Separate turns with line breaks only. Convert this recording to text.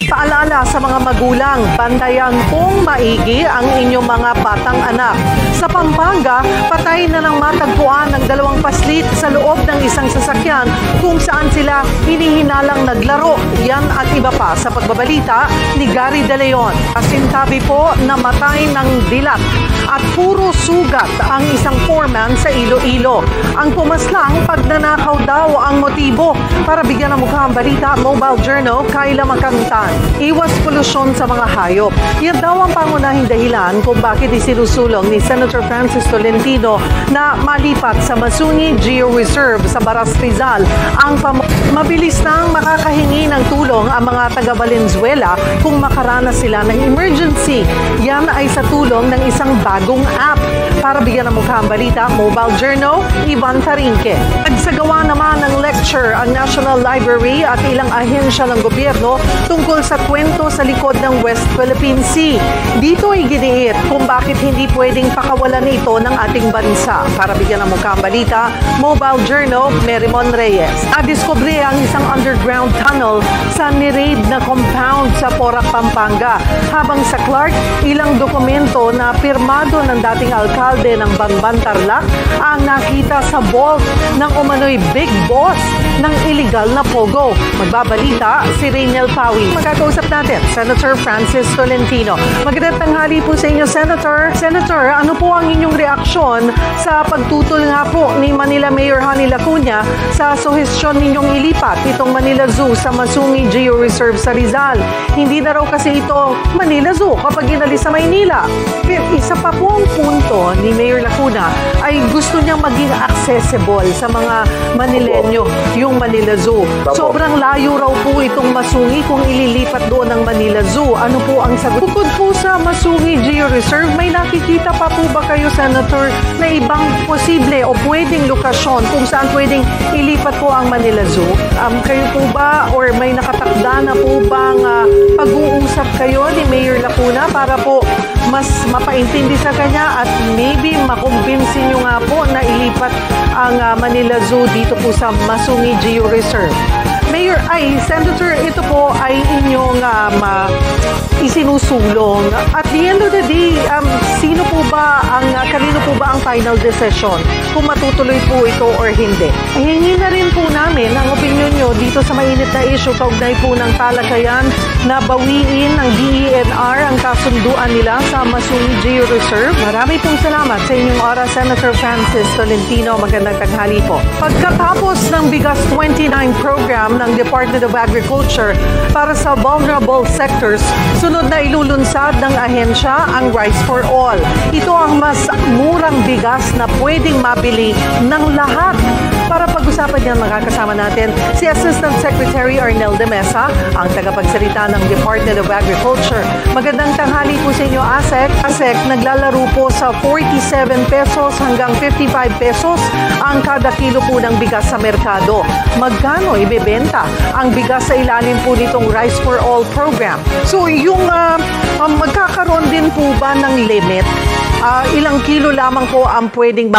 Paalala sa mga magulang, bantayan pong maigi ang inyong mga batang anak. Sa Pampanga, patay na ng matagpuan ng 2 paslit sa loob ng isang sasakyan kung saan sila hinihinalang naglaro. Yan at iba pa sa pagbabalita ni Gary De Leon. Kasintabi po na matay ng dilat at puro sugat ang isang foreman sa Iloilo. Ang pumaslang pagnanakaw daw ang motibo. Para bigyan ng mukha ang balita, Mobile Journal, Kayla Makantan. Iwas polusyon sa mga hayop. Yan daw ang pangunahing dahilan kung bakit isinusulong ni Senator Francis Tolentino na malipat sa Masungi Geo Reserve sa Baras Rizal ang mabilis nang makakahingi ng tulong ang mga taga Valenzuela kung makaranas sila ng emergency. Yan ay sa tulong ng isang bagong app. Para bigyan ng mukha ang balita, Mobile Journal, Ivan Tarinque. Nagsagawa naman ng lecture ang National Library at ilang ahensya ng gobyerno tungkol sa kwento sa likod ng West Philippine Sea. Dito ay giniit kung bakit hindi pwedeng pakawalan ito ng ating bansa. Para bigyan ng mukha ang balita, Mobile Journal, Merimon Reyes. Nadiskubre ang isang underground tunnel sa ni-raid na compound sa Porac, Pampanga. Habang sa Clark, ilang dokumento na pirmado ng dating alkalde ng Banban, Tarlac ang nakita sa vault ng umano'y big boss ng illegal na pogo. Magbabalita si Rainiel Pawi. Magkakausap natin, Senator Francis Tolentino. Magandang tanghali po sa inyo, Senator. Senator, ano po ang inyong reaksyon sa pagtutol nga po ni Manila Mayor Honey Lacuna sa suhestyon ninyong ilipat itong Manila Zoo sa Masungi Geo Reserve sa Rizal? Hindi na raw kasi ito Manila Zoo kapag inalis sa Maynila. Pero isa pa po ang punto ni Mayor Lacuna ay gusto niyang maging accessible sa mga Manilenyo yung Manila Zoo. Sobrang layo raw po itong Masungi kung ililipat doon ng Manila Zoo. Ano po ang sagot? Bukod po sa Masungi Geo Reserve, may nakikita pa po ba kayo, Senator, na ibang posible o pwedeng lokasyon kung saan pwedeng ilipat po ang Manila Zoo? Kayo po ba or may nakatakda na po bang pag-uusap kayo ni Mayor Lacuna para po mas mapaintindi sa kanya at maybe makumbinsin nyo nga po na ilipat ang Manila Zoo dito po sa Masungi Geo Reserve? Mayor, Senator, ito po ay inyong isinusulong. At the end of the day, kanino po ba ang final decision kung matutuloy po ito or hindi? Hingi na rin po namin ang opinion nyo dito sa mainit na issue kaugnay po ng talakayan na bawiin ng DENR ang kasunduan nila sa Masungi Geo Reserve. Marami pong salamat sa inyong oras, Senator Francis Tolentino. Magandang tanghali po. Pagkatapos ng Bigas 29 program ng Department of Agriculture para sa vulnerable sectors, sunod na ilulunsad ng ahensya ang Rice for All. Ito ang mas murang bigas na pwedeng mabili ng lahat. Para pag-usapan niyan, makakasama natin si Assistant Secretary Arnel de Mesa, ang tagapagsalita ng Department of Agriculture. Magandang tanghali po sa inyo, ASEC. ASEC, naglalaro po sa 47 pesos hanggang 55 pesos ang kada kilo po ng bigas sa merkado. Magkano ibebenta ang bigas sa ilalim po nitong Rice for All program? So, yung magkakaroon din po ba ng limit? Ilang kilo lamang po ang pwedeng